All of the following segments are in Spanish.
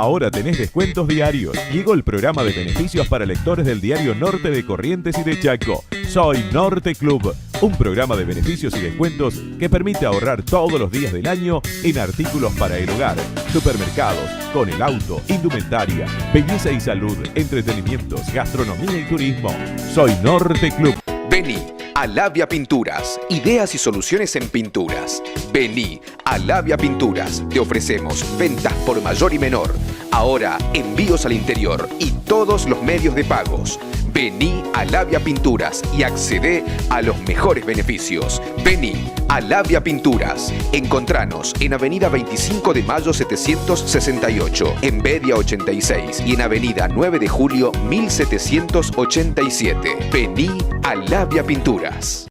Ahora tenés descuentos diarios. Llegó el programa de beneficios para lectores del diario Norte de Corrientes y de Chaco. Soy Norte Club, un programa de beneficios y descuentos que permite ahorrar todos los días del año en artículos para el hogar, supermercados, con el auto, indumentaria, belleza y salud, entretenimientos, gastronomía y turismo. Soy Norte Club. Vení a Labia Pinturas, ideas y soluciones en pinturas. Vení a Labia Pinturas, te ofrecemos ventas por mayor y menor. Ahora envíos al interior y todos los medios de pagos. Vení a Labia Pinturas y accedé a los mejores beneficios. Vení a Labia Pinturas. Encontranos en Avenida 25 de Mayo 768, en Bedia 86 y en Avenida 9 de Julio 1787. Vení a Labia Pinturas.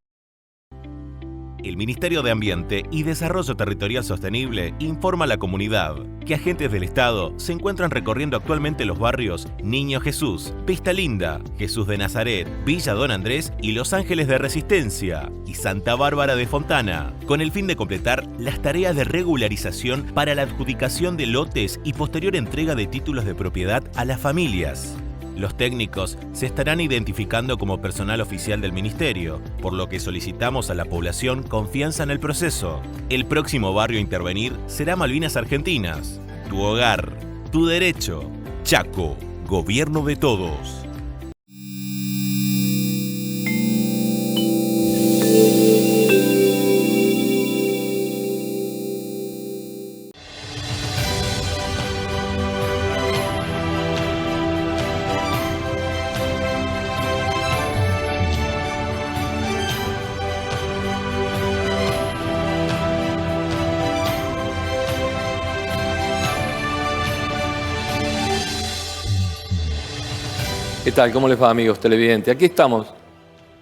El Ministerio de Ambiente y Desarrollo Territorial Sostenible informa a la comunidad que agentes del Estado se encuentran recorriendo actualmente los barrios Niño Jesús, Vista Linda, Jesús de Nazaret, Villa Don Andrés y Los Ángeles de Resistencia y Santa Bárbara de Fontana, con el fin de completar las tareas de regularización para la adjudicación de lotes y posterior entrega de títulos de propiedad a las familias. Los técnicos se estarán identificando como personal oficial del Ministerio, por lo que solicitamos a la población confianza en el proceso. El próximo barrio a intervenir será Malvinas Argentinas. Tu hogar, tu derecho. Chaco, gobierno de todos. ¿Qué tal? ¿Cómo les va, amigos televidentes? Aquí estamos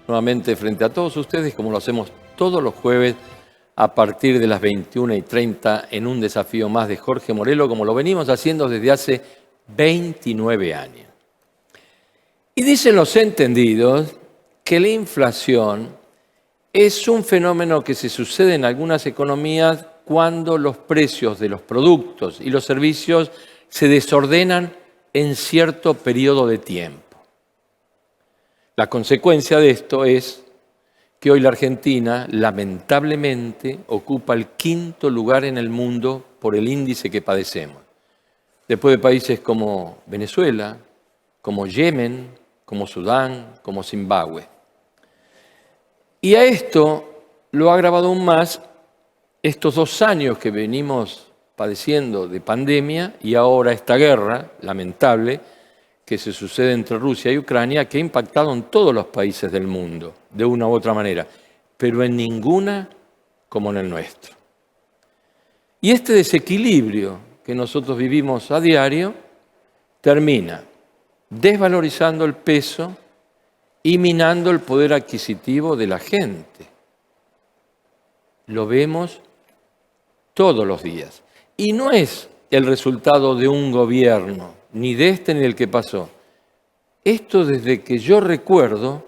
nuevamente frente a todos ustedes, como lo hacemos todos los jueves a partir de las 21:30 en un desafío más de Jorge Morelo, como lo venimos haciendo desde hace 29 años. Y dicen los entendidos que la inflación es un fenómeno que se sucede en algunas economías cuando los precios de los productos y los servicios se desordenan en cierto periodo de tiempo. La consecuencia de esto es que hoy la Argentina, lamentablemente, ocupa el 5º lugar en el mundo por el índice que padecemos. Después de países como Venezuela, como Yemen, como Sudán, como Zimbabue. Y a esto lo ha agravado aún más estos 2 años que venimos padeciendo de pandemia y ahora esta guerra lamentable que se sucede entre Rusia y Ucrania, que ha impactado en todos los países del mundo, de una u otra manera, pero en ninguna como en el nuestro. Y este desequilibrio que nosotros vivimos a diario termina desvalorizando el peso y minando el poder adquisitivo de la gente. Lo vemos todos los días. Y no es el resultado de un gobierno, ni de este ni del que pasó. Esto desde que yo recuerdo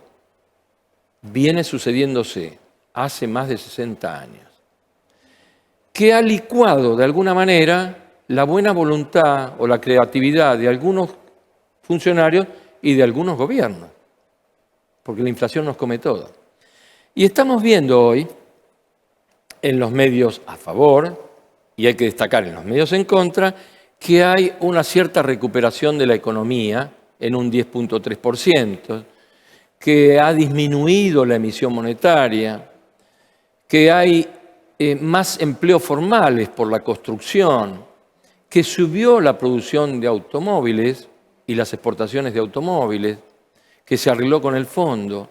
viene sucediéndose hace más de 60 años, que ha licuado de alguna manera la buena voluntad o la creatividad de algunos funcionarios y de algunos gobiernos, porque la inflación nos come todo. Y estamos viendo hoy en los medios a favor, y hay que destacar en los medios en contra, que hay una cierta recuperación de la economía en un 10.3%, que ha disminuido la emisión monetaria, que hay más empleos formales por la construcción, que subió la producción de automóviles y las exportaciones de automóviles, que se arregló con el fondo.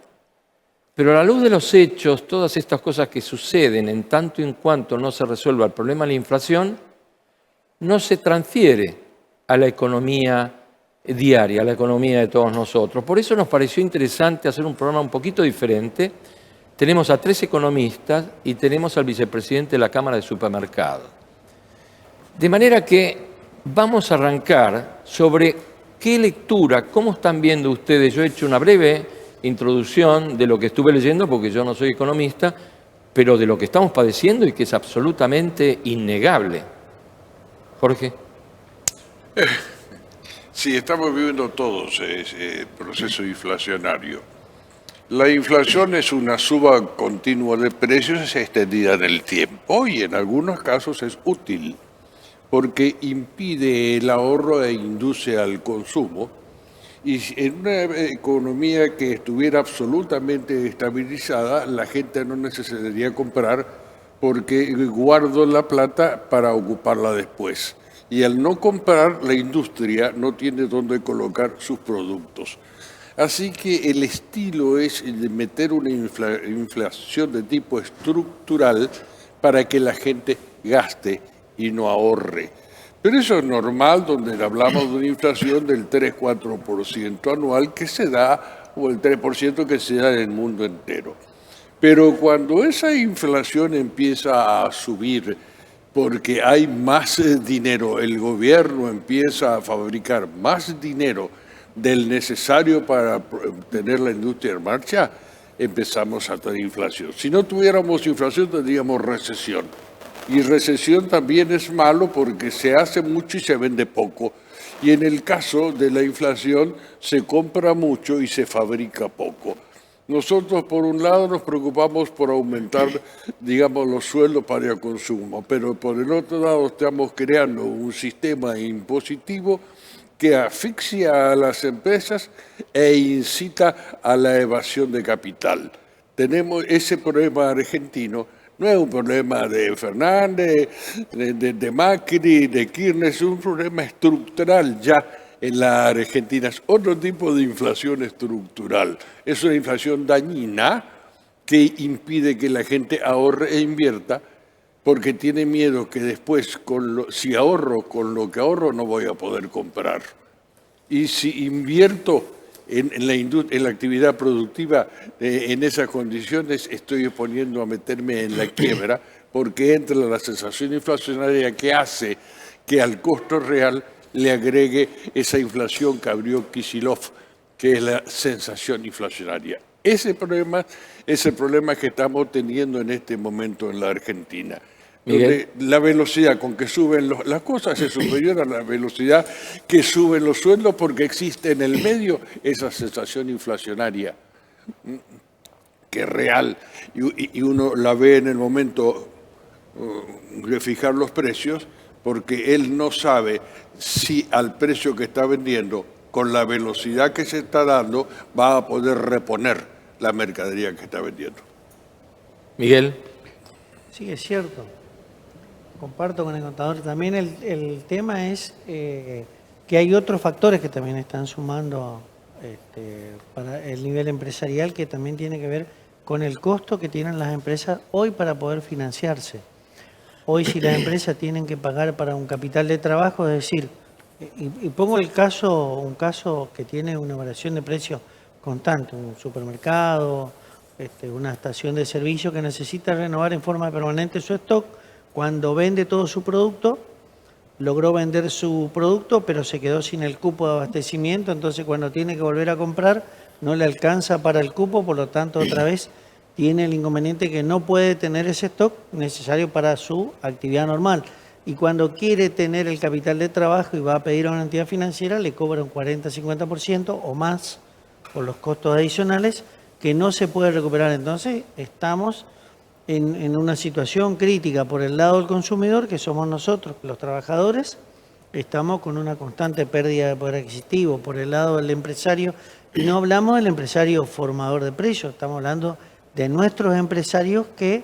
Pero a la luz de los hechos, todas estas cosas que suceden en tanto y en cuanto no se resuelva el problema de la inflación, no se transfiere a la economía diaria, a la economía de todos nosotros. Por eso nos pareció interesante hacer un programa un poquito diferente. Tenemos a 3 economistas y tenemos al vicepresidente de la Cámara de Supermercados. De manera que vamos a arrancar sobre qué lectura, cómo están viendo ustedes. Yo he hecho una breve introducción de lo que estuve leyendo, porque yo no soy economista, pero de lo que estamos padeciendo y que es absolutamente innegable. Jorge. Sí, estamos viviendo todos ese proceso inflacionario. La inflación es una suba continua de precios extendida en el tiempo y en algunos casos es útil porque impide el ahorro e induce al consumo. Y en una economía que estuviera absolutamente estabilizada, la gente no necesitaría comprar porque guardo la plata para ocuparla después. Y al no comprar, la industria no tiene dónde colocar sus productos. Así que el estilo es de meter una inflación de tipo estructural para que la gente gaste y no ahorre. Pero eso es normal, donde hablamos de una inflación del 3-4% anual que se da, o el 3% que se da en el mundo entero. Pero cuando esa inflación empieza a subir porque hay más dinero, el gobierno empieza a fabricar más dinero del necesario para tener la industria en marcha, empezamos a tener inflación. Si no tuviéramos inflación, tendríamos recesión. Y recesión también es malo porque se hace mucho y se vende poco. Y en el caso de la inflación, se compra mucho y se fabrica poco. Nosotros, por un lado, nos preocupamos por aumentar, digamos, los sueldos para el consumo, pero por el otro lado estamos creando un sistema impositivo que asfixia a las empresas e incita a la evasión de capital. Tenemos ese problema argentino, no es un problema de Fernández, de Macri, de Kirchner, es un problema estructural ya en la Argentina. Es otro tipo de inflación estructural. Es una inflación dañina que impide que la gente ahorre e invierta porque tiene miedo que después, si ahorro con lo que ahorro, no voy a poder comprar. Y si invierto en la actividad productiva en esas condiciones, estoy exponiendo a meterme en la quiebra porque entra la sensación inflacionaria que hace que al costo real le agregue esa inflación que abrió Kicillof, que es la sensación inflacionaria. Ese problema es el problema que estamos teniendo en este momento en la Argentina. Donde la velocidad con que suben las cosas es superior a la velocidad que suben los sueldos porque existe en el medio esa sensación inflacionaria que es real y uno la ve en el momento de fijar los precios porque él no sabe si al precio que está vendiendo, con la velocidad que se está dando, va a poder reponer la mercadería que está vendiendo. Miguel. Sí, es cierto. Comparto con el contador. También el tema es que hay otros factores que también están sumando para el nivel empresarial, que también tiene que ver con el costo que tienen las empresas hoy para poder financiarse. Hoy, si las empresas tienen que pagar para un capital de trabajo, es decir, y pongo un caso que tiene una variación de precios constante, un supermercado, una estación de servicio que necesita renovar en forma permanente su stock. Cuando vende todo su producto, logró vender su producto, pero se quedó sin el cupo de abastecimiento, entonces cuando tiene que volver a comprar, no le alcanza para el cupo, por lo tanto, otra vez tiene el inconveniente que no puede tener ese stock necesario para su actividad normal. Y cuando quiere tener el capital de trabajo y va a pedir a una entidad financiera, le cobra un 40-50% o más por los costos adicionales que no se puede recuperar. Entonces, estamos en una situación crítica por el lado del consumidor, que somos nosotros, los trabajadores, estamos con una constante pérdida de poder adquisitivo. Por el lado del empresario, y no hablamos del empresario formador de precios, estamos hablando de nuestros empresarios que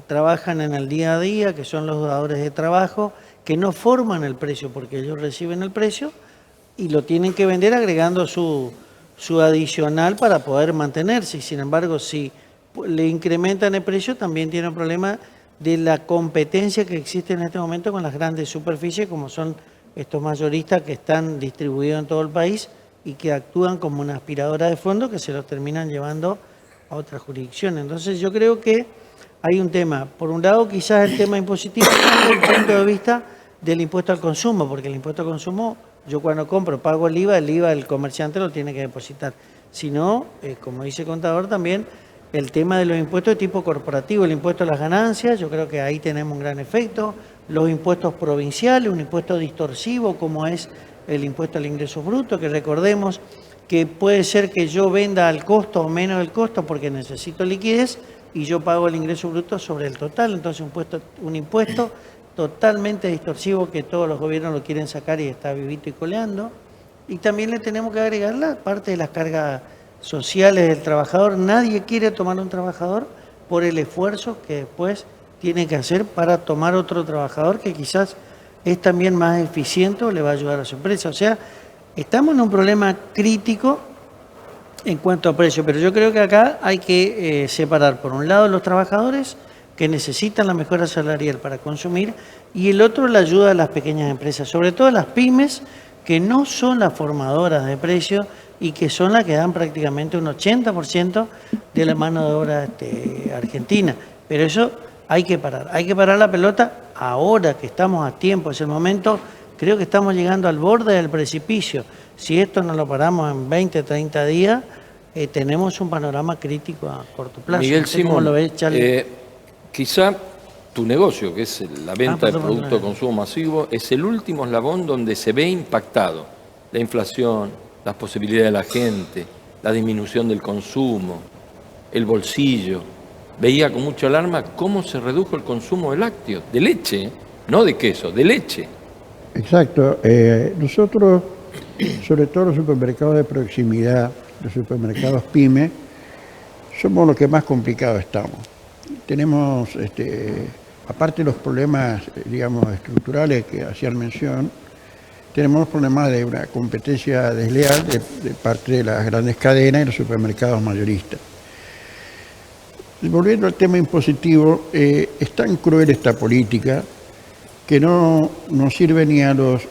trabajan en el día a día, que son los dadores de trabajo, que no forman el precio porque ellos reciben el precio y lo tienen que vender agregando su adicional para poder mantenerse. Y sin embargo, si le incrementan el precio, también tiene un problema de la competencia que existe en este momento con las grandes superficies, como son estos mayoristas que están distribuidos en todo el país y que actúan como una aspiradora de fondos que se los terminan llevando a otras jurisdicciones. Entonces yo creo que hay un tema, por un lado quizás el tema impositivo desde el punto de vista del impuesto al consumo, porque el impuesto al consumo, yo cuando compro pago el IVA del comerciante lo tiene que depositar. Si no, como dice el contador también, el tema de los impuestos de tipo corporativo, el impuesto a las ganancias, yo creo que ahí tenemos un gran efecto. Los impuestos provinciales, un impuesto distorsivo como es el impuesto al ingreso bruto, que recordemos que puede ser que yo venda al costo o menos del costo porque necesito liquidez y yo pago el ingreso bruto sobre el total. Entonces un impuesto totalmente distorsivo que todos los gobiernos lo quieren sacar y está vivito y coleando. Y también le tenemos que agregar la parte de las cargas sociales del trabajador. Nadie quiere tomar un trabajador por el esfuerzo que después tiene que hacer para tomar otro trabajador que quizás es también más eficiente o le va a ayudar a su empresa. O sea, estamos en un problema crítico en cuanto a precio, pero yo creo que acá hay que separar por un lado los trabajadores que necesitan la mejora salarial para consumir y el otro la ayuda a las pequeñas empresas, sobre todo las pymes que no son las formadoras de precios y que son las que dan prácticamente un 80% de la mano de obra argentina. Pero eso hay que parar la pelota ahora que estamos a tiempo, es el momento, creo que estamos llegando al borde del precipicio. Si esto no lo paramos en 20, 30 días, tenemos un panorama crítico a corto plazo. Miguel no sé Simón, cómo lo ves, Charlie. quizá tu negocio, que es la venta de perdón, productos de consumo masivo, es el último eslabón donde se ve impactado la inflación, las posibilidades de la gente, la disminución del consumo, el bolsillo. Veía con mucha alarma cómo se redujo el consumo de lácteos, de leche, no de queso, de leche. Exacto. Nosotros, sobre todo los supermercados de proximidad, los supermercados PYME, somos los que más complicados estamos. Tenemos, aparte de los problemas, digamos, estructurales que hacían mención, tenemos problemas de una competencia desleal de parte de las grandes cadenas y los supermercados mayoristas. Volviendo al tema impositivo, es tan cruel esta política que no sirve ni a los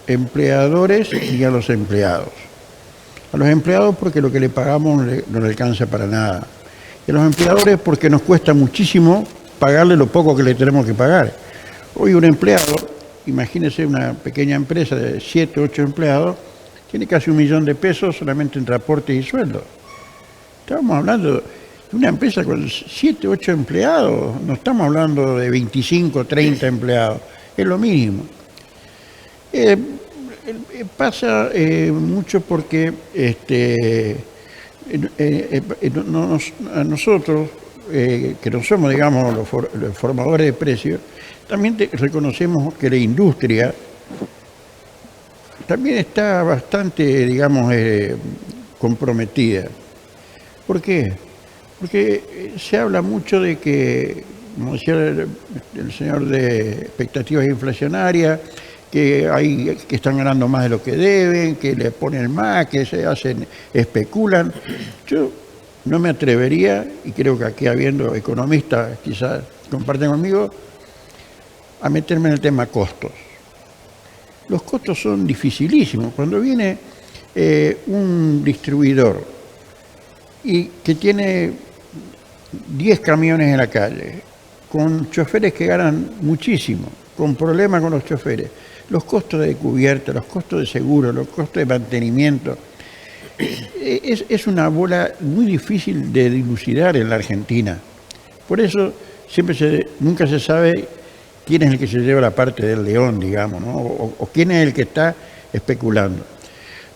empleadores ni a los empleados. A los empleados porque lo que le pagamos no le alcanza para nada. Y a los empleadores porque nos cuesta muchísimo pagarle lo poco que le tenemos que pagar. Hoy un empleado, imagínese una pequeña empresa de 7, 8 empleados, tiene casi 1 millón de pesos solamente en transporte y sueldo. Estamos hablando de una empresa con 7, 8 empleados, no estamos hablando de 25, 30 empleados, es lo mínimo. Pasa mucho porque a nosotros, que no somos, digamos, los formadores de precios, también reconocemos que la industria también está bastante, digamos, comprometida. ¿Por qué? Porque se habla mucho de que, como decía el señor, de expectativas inflacionarias, que están ganando más de lo que deben, que le ponen más, que se hacen, especulan. Yo no me atrevería, y creo que aquí habiendo economistas quizás comparten conmigo, a meterme en el tema costos. Los costos son dificilísimos. Cuando viene un distribuidor y que tiene 10 camiones en la calle, con choferes que ganan muchísimo, con problemas con los choferes, los costos de cubierta, los costos de seguro, los costos de mantenimiento, es una bola muy difícil de dilucidar en la Argentina. Por eso nunca se sabe quién es el que se lleva la parte del león, digamos, ¿no? O quién es el que está especulando.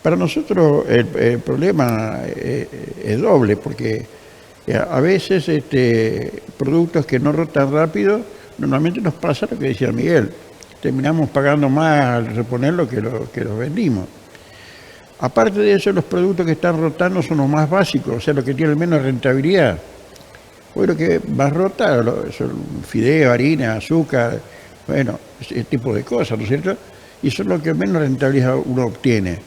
Para nosotros el problema es doble, porque a veces productos que no rotan rápido, normalmente nos pasa lo que decía Miguel, terminamos pagando más al reponerlo que los vendimos. Aparte de eso, los productos que están rotando son los más básicos, o sea, los que tienen menos rentabilidad. Hoy lo que más rota son fideo, harina, azúcar, bueno, ese tipo de cosas, ¿no es cierto? Y son los que menos rentabilidad uno obtiene.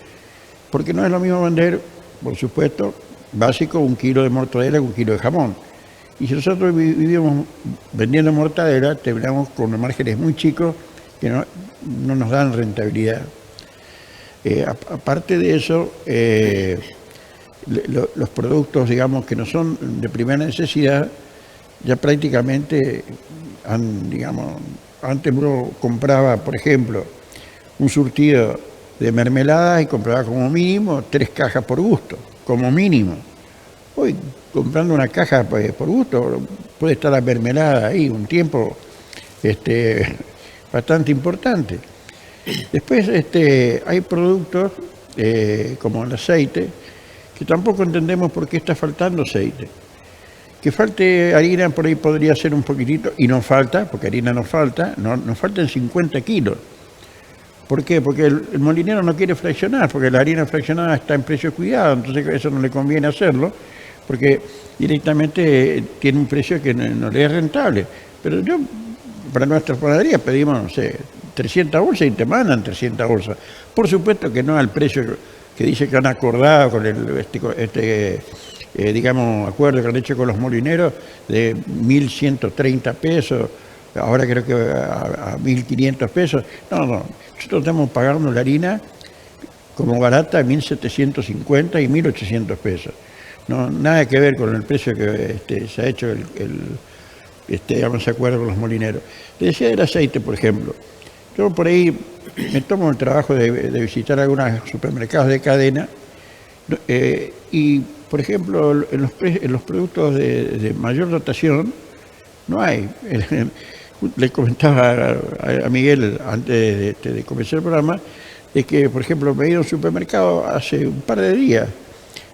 Porque no es lo mismo vender, por supuesto, básico, 1 kilo de mortadela que 1 kilo de jamón. Y si nosotros vivimos vendiendo mortadela, terminamos con márgenes muy chicos que no nos dan rentabilidad. Aparte de eso, los productos, digamos, que no son de primera necesidad, ya prácticamente antes uno compraba, por ejemplo, un surtido de mermelada y compraba como mínimo 3 cajas por gusto, como mínimo. Hoy comprando una caja pues, por gusto, puede estar la mermelada ahí un tiempo bastante importante. Después hay productos como el aceite, que tampoco entendemos por qué está faltando aceite. Que falte harina por ahí podría ser un poquitito, y no falta, porque harina no falta, nos faltan 50 kilos. ¿Por qué? Porque el molinero no quiere fraccionar, porque la harina fraccionada está en precio cuidado, entonces eso no le conviene hacerlo, porque directamente tiene un precio que no le es rentable. Pero para nuestra panadería pedimos, no sé, 300 bolsas y te mandan 300 bolsas. Por supuesto que no al precio que dice que han acordado con el digamos, acuerdo que han hecho con los molineros de 1.130 pesos, ahora creo que a 1.500 pesos. No, nosotros estamos pagando la harina como barata 1.750 y 1.800 pesos. No, nada que ver con el precio que se ha hecho digamos, acuerdo con los molineros. Le decía del aceite, por ejemplo. Yo por ahí me tomo el trabajo de visitar algunos supermercados de cadena y, por ejemplo, en los productos de mayor dotación no hay. Le comentaba a Miguel antes de comenzar el programa de que, por ejemplo, me he ido a un supermercado hace un par de días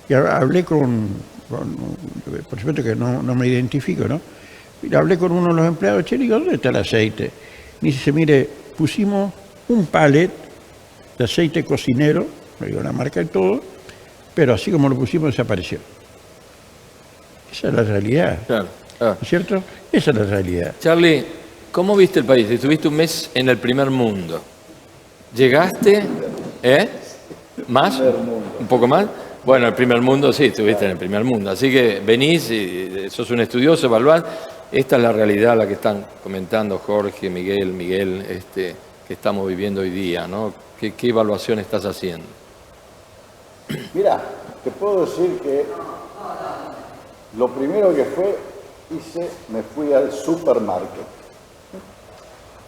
y hablé por supuesto que no me identifico, ¿no? Y hablé con uno de los empleados, che, digo, ¿dónde está el aceite? Y dice, mire, pusimos un palet de aceite cocinero, me digo la marca y todo, pero así como lo pusimos desapareció. Esa es la realidad. Claro. ¿No es cierto? Esa es la realidad. Charlie, ¿cómo viste el país? Estuviste un mes en el primer mundo. ¿Llegaste? ¿Más? ¿Un poco más? Bueno, el primer mundo, sí, estuviste en el primer mundo. Así que venís y sos un estudioso, evaluás. Esta es la realidad, la que están comentando Jorge, Miguel, que estamos viviendo hoy día, ¿no? ¿Qué evaluación estás haciendo? Mirá, te puedo decir que lo primero que me fui al supermercado.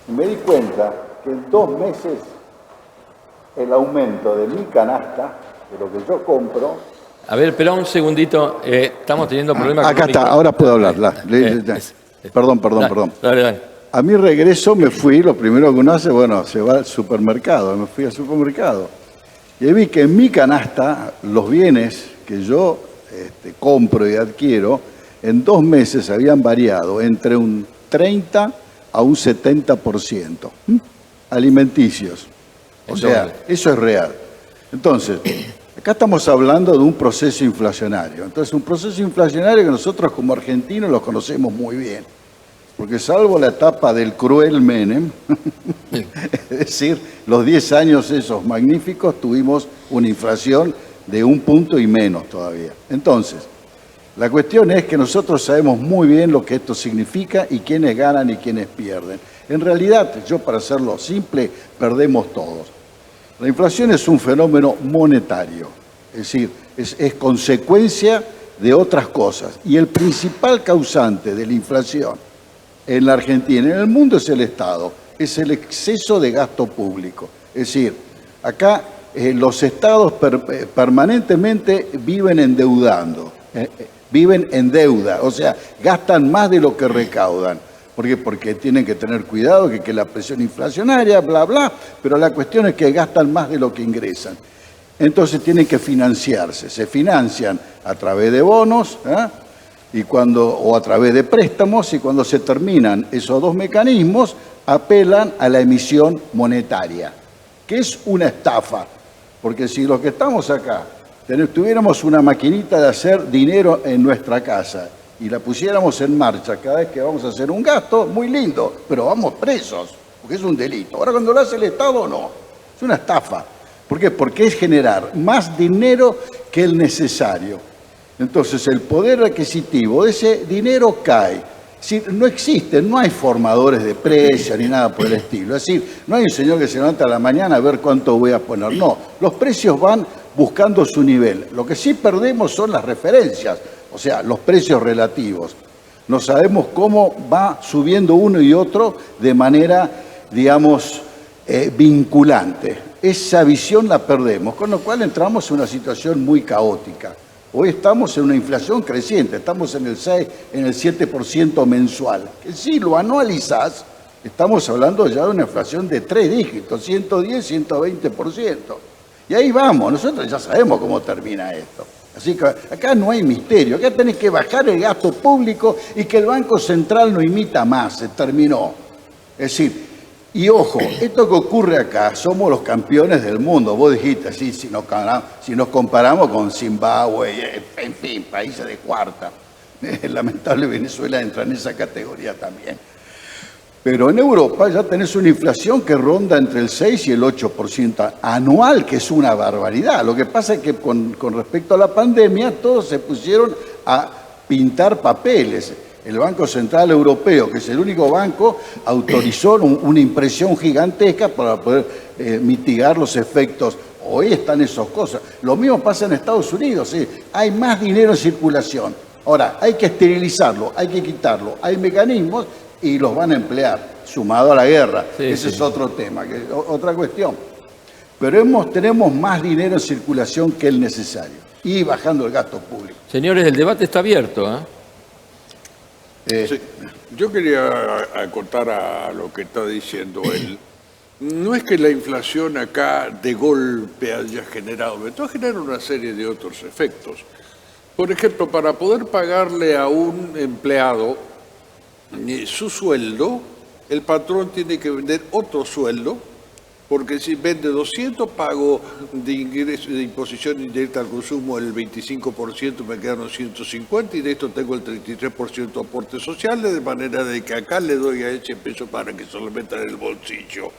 Y me di cuenta que en 2 meses el aumento de mi canasta, de lo que yo compro... A ver, espera un segundito, estamos teniendo problemas... Acá está, ahora puedo hablar. Perdón. Dale. A mi regreso me fui, lo primero que uno hace, se va al supermercado. Me fui al supermercado y vi que en mi canasta los bienes que yo compro y adquiero, en 2 meses habían variado entre un 30 a un 70%. Alimenticios. O sea, eso es real. Entonces, acá estamos hablando de un proceso inflacionario. Entonces, un proceso inflacionario que nosotros como argentinos lo conocemos muy bien. Porque salvo la etapa del cruel Menem, es decir, los 10 años esos magníficos, tuvimos una inflación de 1 punto y menos todavía. Entonces, la cuestión es que nosotros sabemos muy bien lo que esto significa y quiénes ganan y quiénes pierden. En realidad, yo para hacerlo simple, perdemos todos. La inflación es un fenómeno monetario, es decir, es consecuencia de otras cosas. Y el principal causante de la inflación en la Argentina y en el mundo es el Estado, es el exceso de gasto público. Es decir, acá los estados permanentemente viven endeudando, viven en deuda, o sea, gastan más de lo que recaudan. ¿Por qué? Porque tienen que tener cuidado que la presión inflacionaria, bla, bla, pero la cuestión es que gastan más de lo que ingresan. Entonces tienen que financiarse, se financian a través de bonos, o a través de préstamos, y cuando se terminan esos 2 mecanismos, apelan a la emisión monetaria, que es una estafa, porque si los que estamos acá tuviéramos una maquinita de hacer dinero en nuestra casa y la pusiéramos en marcha cada vez que vamos a hacer un gasto, muy lindo, pero vamos presos, porque es un delito. Ahora cuando lo hace el Estado, no, es una estafa. ¿Por qué? Porque es generar más dinero que el necesario. Entonces el poder adquisitivo de ese dinero cae. Es decir, no existen, no hay formadores de precios ni nada por el estilo. Es decir, no hay un señor que se levanta a la mañana a ver cuánto voy a poner. No, los precios van buscando su nivel. Lo que sí perdemos son las referencias, o sea, los precios relativos. No sabemos cómo va subiendo uno y otro de manera, digamos, vinculante. Esa visión la perdemos, con lo cual entramos en una situación muy caótica. Hoy estamos en una inflación creciente, estamos en el 6, en el 7% mensual. Que si lo anualizás, estamos hablando ya de una inflación de 3 dígitos, 110, 120%. Y ahí vamos, nosotros ya sabemos cómo termina esto. Así que acá no hay misterio, acá tenés que bajar el gasto público y que el Banco Central no imita más, se terminó. Es decir, y ojo, esto que ocurre acá, somos los campeones del mundo. Vos dijiste, sí, si nos comparamos con Zimbabue, en fin, países de cuarta. Lamentable, Venezuela entra en esa categoría también. Pero en Europa ya tenés una inflación que ronda entre el 6 y el 8% anual, que es una barbaridad. Lo que pasa es que con respecto a la pandemia, todos se pusieron a pintar papeles. El Banco Central Europeo, que es el único banco, autorizó una impresión gigantesca para poder mitigar los efectos. Hoy están esas cosas. Lo mismo pasa en Estados Unidos, ¿sí? Hay más dinero en circulación. Ahora, hay que esterilizarlo, hay que quitarlo. Hay mecanismos y los van a emplear, sumado a la guerra. Sí, ese es otro tema, otra cuestión. Pero tenemos más dinero en circulación que el necesario y bajando el gasto público. Señores, el debate está abierto, ¿eh? Sí. Yo quería acotar a lo que está diciendo él. No es que la inflación acá de golpe haya generado, pero genera una serie de otros efectos. Por ejemplo, para poder pagarle a un empleado su sueldo, el patrón tiene que vender otro sueldo, porque si vende 200, pago de ingreso, de imposición indirecta al consumo el 25%, me quedan los 150 y de esto tengo el 33% aporte social, de manera de que acá le doy a ese peso para que se lo meta en el bolsillo.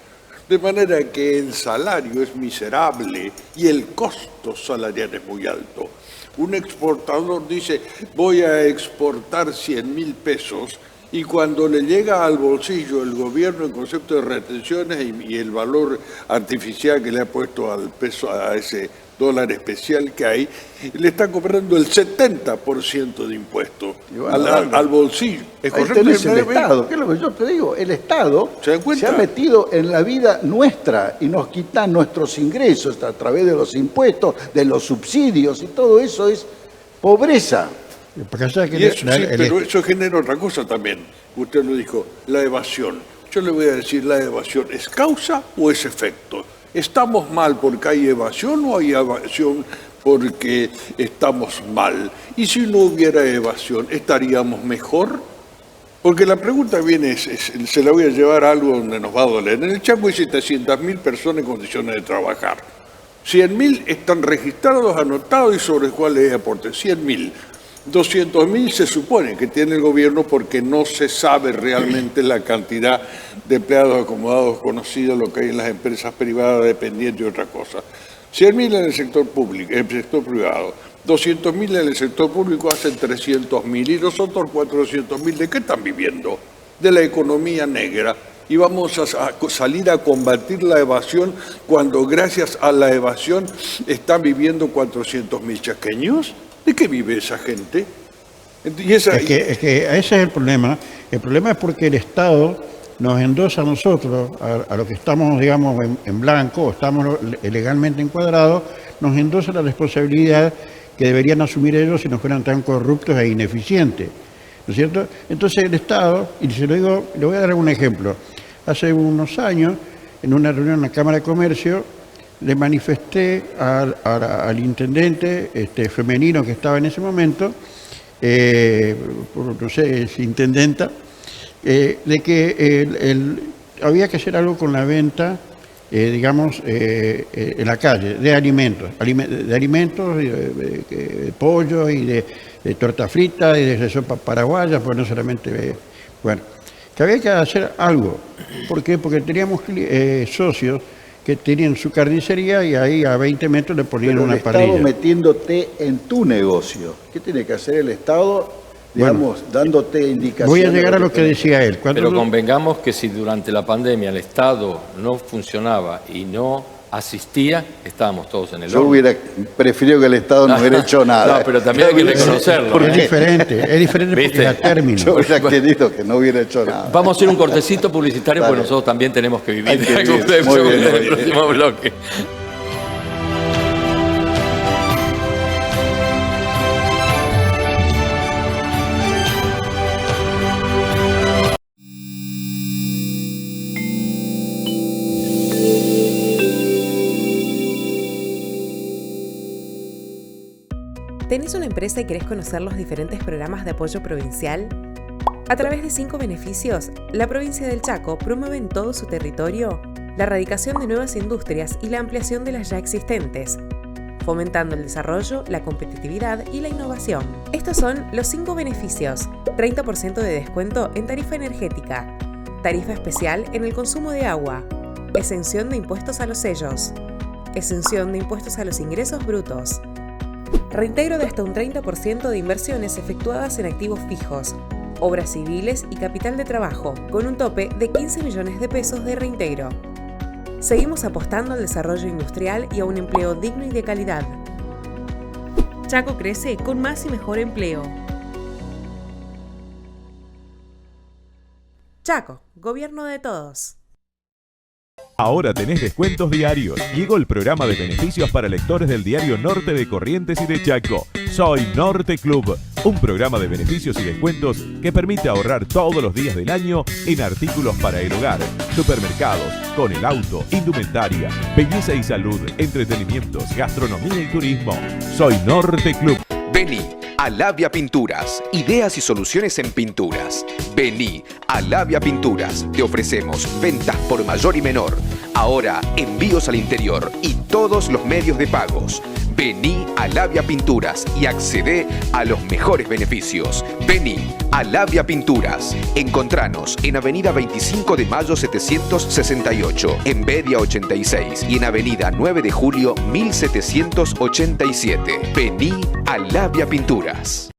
De manera que el salario es miserable y el costo salarial es muy alto. Un exportador dice, voy a exportar 100.000 pesos, y cuando le llega al bolsillo el gobierno en concepto de retenciones y el valor artificial que le ha puesto al peso, a ese dólar especial que hay, le está cobrando el 70% de impuestos al bolsillo. ¿Es correcto? Ahí tenés el Estado, ¿qué es lo que yo te digo? El Estado se ha metido en la vida nuestra y nos quita nuestros ingresos a través de los impuestos, de los subsidios, y todo eso es pobreza. Pero eso genera otra cosa también. Usted lo dijo, la evasión. Yo le voy a decir, ¿la evasión es causa o es efecto? ¿Estamos mal porque hay evasión o hay evasión porque estamos mal? Y si no hubiera evasión, ¿estaríamos mejor? Porque la pregunta viene, se la voy a llevar a algo donde nos va a doler. En el Chaco hay 700.000 personas en condiciones de trabajar. 100.000 están registrados, anotados y sobre los cuales hay aporte. 100.000. 200.000 se supone que tiene el gobierno porque no se sabe realmente la cantidad de empleados acomodados conocidos, lo que hay en las empresas privadas dependientes y otra cosa. 100.000 en el sector público, en el sector privado. 200.000 en el sector público hacen 300.000 y los otros 400.000 ¿de qué están viviendo? De la economía negra. Y vamos a salir a combatir la evasión cuando gracias a la evasión están viviendo 400.000 chaqueños. ¿De qué vive esa gente? Es que ese es el problema. El problema es porque el Estado nos endosa a nosotros, a los que estamos, digamos, en blanco, estamos legalmente encuadrados, nos endosa la responsabilidad que deberían asumir ellos si no fueran tan corruptos e ineficientes. ¿No es cierto? Entonces el Estado, y se lo digo, le voy a dar un ejemplo. Hace unos años, en una reunión en la Cámara de Comercio, le manifesté al intendente femenino que estaba en ese momento, no sé, es intendenta, de que había que hacer algo con la venta, digamos, en la calle, de alimentos, de pollo y de torta frita y de sopa paraguaya, pues no solamente, bueno, que había que hacer algo. ¿Por qué? Porque teníamos socios que tenían su carnicería y ahí a 20 metros le ponían una parrilla. El Estado metiéndote en tu negocio. ¿Qué tiene que hacer el Estado? Digamos, dándote indicaciones. Voy a llegar a lo que decía él. Pero convengamos que si durante la pandemia el Estado no funcionaba y no asistía, estábamos todos en el horno. Yo hubiera preferido que el Estado no hubiera hecho nada. No, pero también hay que reconocerlo. Es diferente porque a término. Yo hubiera querido que no hubiera hecho nada. Vamos a hacer un cortecito publicitario porque nosotros también tenemos que vivir. Muy bien. En el próximo bloque. ¿Tenés una empresa y querés conocer los diferentes programas de apoyo provincial? A través de 5 beneficios, la provincia del Chaco promueve en todo su territorio la erradicación de nuevas industrias y la ampliación de las ya existentes, fomentando el desarrollo, la competitividad y la innovación. Estos son los 5 beneficios: 30% de descuento en tarifa energética, tarifa especial en el consumo de agua, exención de impuestos a los sellos, exención de impuestos a los ingresos brutos, reintegro de hasta un 30% de inversiones efectuadas en activos fijos, obras civiles y capital de trabajo, con un tope de 15 millones de pesos de reintegro. Seguimos apostando al desarrollo industrial y a un empleo digno y de calidad. Chaco crece con más y mejor empleo. Chaco, gobierno de todos. Ahora tenés descuentos diarios. Llegó el programa de beneficios para lectores del diario Norte de Corrientes y de Chaco. Soy Norte Club, un programa de beneficios y descuentos que permite ahorrar todos los días del año en artículos para el hogar, supermercados, con el auto, indumentaria, belleza y salud, entretenimientos, gastronomía y turismo. Soy Norte Club. Vení a Labia Pinturas, ideas y soluciones en pinturas. Vení a Labia Pinturas, te ofrecemos ventas por mayor y menor. Ahora envíos al interior y todos los medios de pagos. Vení a Labia Pinturas y accedé a los mejores beneficios. Vení a Labia Pinturas. Encontranos en Avenida 25 de Mayo 768, en Bedia 86 y en Avenida 9 de Julio 1787. Vení a Labia Pinturas.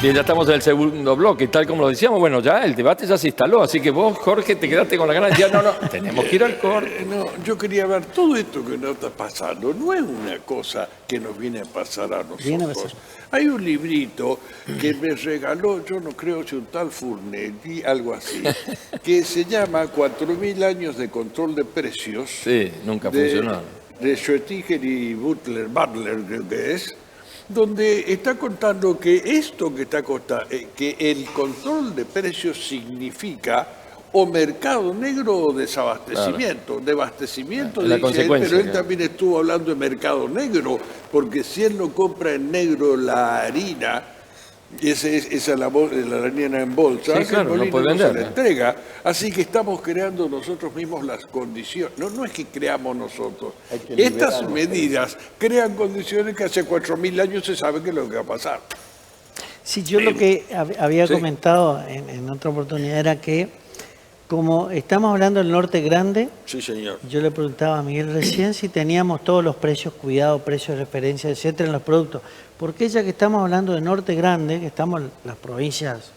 Bien, ya estamos en el segundo bloque, tal como lo decíamos. Bueno, ya el debate ya se instaló, así que vos, Jorge, te quedaste con la ganas de decir, no, tenemos que ir al corte. No, yo quería ver todo esto que nos está pasando. No es una cosa que nos viene a pasar a nosotros. Hay un librito que me regaló, yo no creo si un tal Furnetti, algo así, que se llama 4000 años de control de precios. Sí, nunca funcionó. De Schwettiger y Butler, creo que es, donde está contando que esto que está contando, que el control de precios significa o mercado negro o desabastecimiento. Claro. De abastecimiento, la dice él, pero él también estuvo hablando de mercado negro, porque si él no compra en negro la harina, esa es la harina en bolsa, sí, claro, no puede vender, se la entrega. Así que estamos creando nosotros mismos las condiciones. No es que creamos nosotros. Estas medidas crean condiciones que hace 4000 años se sabe que es lo que va a pasar. Sí, yo lo que había comentado en otra oportunidad era que, como estamos hablando del norte grande, sí, señor. Yo le preguntaba a Miguel recién si teníamos todos los precios cuidados, precios de referencia, etcétera, en los productos. Porque ya que estamos hablando de norte grande, que estamos las provincias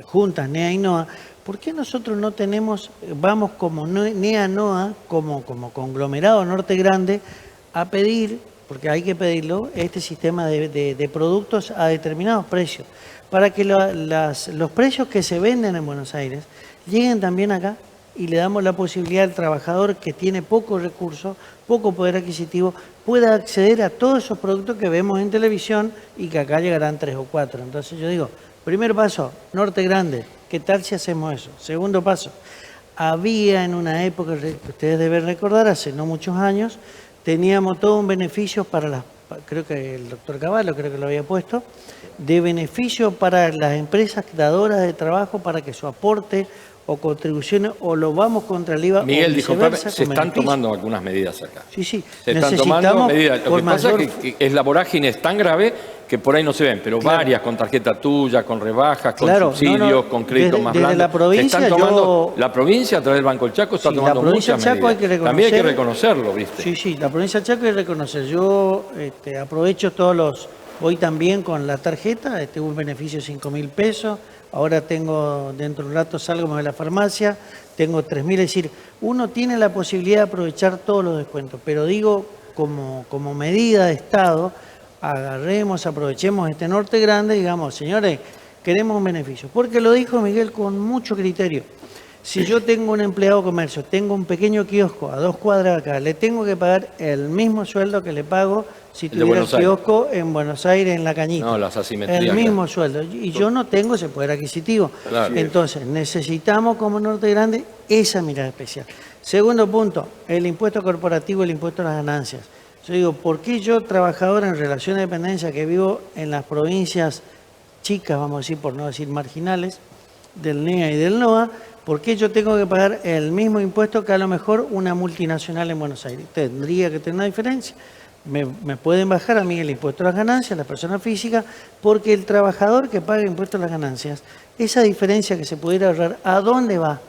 juntas, NEA y NOA, ¿por qué nosotros no tenemos, vamos como NEA, NOA, como conglomerado norte grande, a pedir, porque hay que pedirlo, este sistema de productos a determinados precios, para que los precios que se venden en Buenos Aires lleguen también acá y le damos la posibilidad al trabajador que tiene pocos recursos, poco poder adquisitivo, pueda acceder a todos esos productos que vemos en televisión y que acá llegarán 3 o 4. Entonces yo digo, primer paso, norte grande, ¿qué tal si hacemos eso? Segundo paso, había en una época, que ustedes deben recordar, hace no muchos años, teníamos todo un beneficio para creo que el doctor Cavallo creo que lo había puesto, de beneficio para las empresas dadoras de trabajo para que su aporte o contribuciones o lo vamos contra el IVA. Miguel, disculpame, se están tomando algunas medidas acá. Sí, sí. Se están tomando medidas. Lo que pasa es que es la vorágine es tan grave que por ahí no se ven, pero varias con tarjeta tuya, con rebajas, con subsidios, con créditos más blandos. La provincia, la provincia a través del Banco del Chaco está tomando muchas medidas. También hay que reconocerlo, ¿viste? Sí, la provincia del Chaco hay que reconocer. Yo aprovecho hoy también con la tarjeta, un beneficio de 5.000 pesos. Ahora tengo, dentro de un rato salgo de la farmacia, tengo 3.000, es decir, uno tiene la posibilidad de aprovechar todos los descuentos, pero digo, como medida de Estado, aprovechemos este norte grande, digamos, señores, queremos un beneficio, porque lo dijo Miguel con mucho criterio. Si yo tengo un empleado de comercio, tengo un pequeño kiosco a 2 cuadras acá, le tengo que pagar el mismo sueldo que le pago si tuviera el kiosco en Buenos Aires, en La Cañita. No, las asimetrías. El mismo sueldo. Y yo no tengo ese poder adquisitivo. Claro. Entonces, necesitamos como Norte Grande esa mirada especial. Segundo punto, el impuesto corporativo, el impuesto a las ganancias. Yo digo, ¿por qué yo, trabajador en relación de dependencia, que vivo en las provincias chicas, vamos a decir, por no decir marginales, del NEA y del NOA, ¿por qué yo tengo que pagar el mismo impuesto que a lo mejor una multinacional en Buenos Aires? Tendría que tener una diferencia. Me pueden bajar a mí el impuesto a las ganancias, la persona física, porque el trabajador que paga impuesto a las ganancias, esa diferencia que se pudiera ahorrar, ¿a dónde va?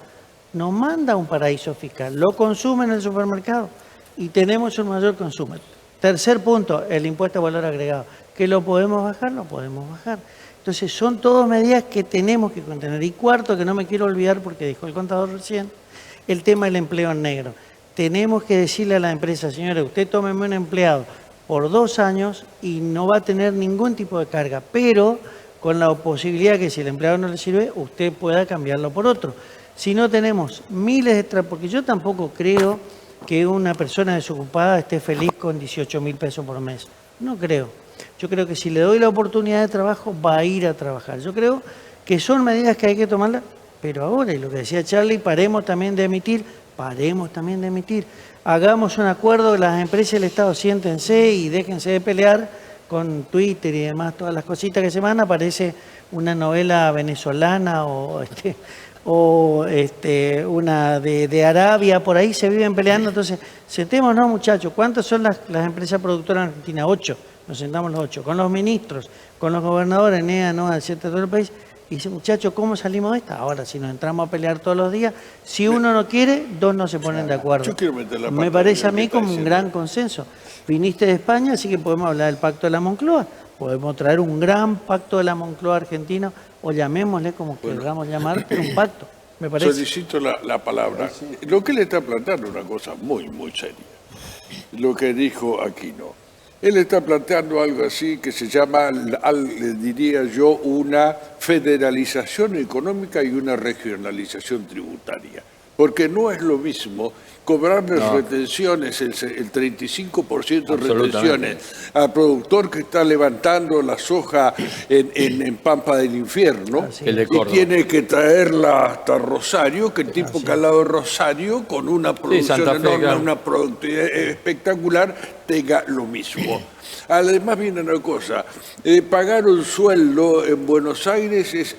Nos manda a un paraíso fiscal, lo consume en el supermercado y tenemos un mayor consumo. Tercer punto, el impuesto a valor agregado. ¿Que lo podemos bajar? Lo podemos bajar. Entonces, son todas medidas que tenemos que contener. Y cuarto, que no me quiero olvidar porque dijo el contador recién, el tema del empleo en negro. Tenemos que decirle a la empresa, señores, usted tómeme un empleado por 2 años y no va a tener ningún tipo de carga, pero con la posibilidad que si el empleado no le sirve, usted pueda cambiarlo por otro. Si no tenemos miles de... porque yo tampoco creo que una persona desocupada esté feliz con 18.000 pesos por mes. No creo. Yo creo que si le doy la oportunidad de trabajo, va a ir a trabajar. Yo creo que son medidas que hay que tomarlas, pero ahora, y lo que decía Charlie, paremos también de emitir. Hagamos un acuerdo, las empresas y el Estado siéntense y déjense de pelear con Twitter y demás, todas las cositas que se van. Aparece una novela venezolana o una de Arabia, por ahí se viven peleando. Entonces, sentémonos, muchachos. ¿Cuántas son las empresas productoras en Argentina? 8. Nos sentamos los 8. Con los ministros, con los gobernadores, NEA, NOA, etcétera, todo el país. Y dice, muchachos, ¿cómo salimos de esta? Ahora, si nos entramos a pelear todos los días, si uno no quiere, 2 no se ponen de acuerdo. Yo quiero meter la Me pata parece a en lo mí que está como un diciendo. gran consenso. Viniste de España, así que podemos hablar del Pacto de la Moncloa. Podemos traer un gran pacto de la Moncloa argentino, o llamémosle como queramos llamar, pero un pacto, me parece. Solicito la palabra. Lo que le está planteando es una cosa muy, muy seria. Lo que dijo Aquino. Él está planteando algo así que se llama, diría yo, una federalización económica y una regionalización tributaria. Porque no es lo mismo cobrarle retenciones, el 35% de retenciones al productor que está levantando la soja en Pampa del Infierno y tiene que traerla hasta Rosario, que el tipo que al lado de Rosario, con una producción enorme, una productividad espectacular, tenga lo mismo. Además viene una cosa, pagar un sueldo en Buenos Aires es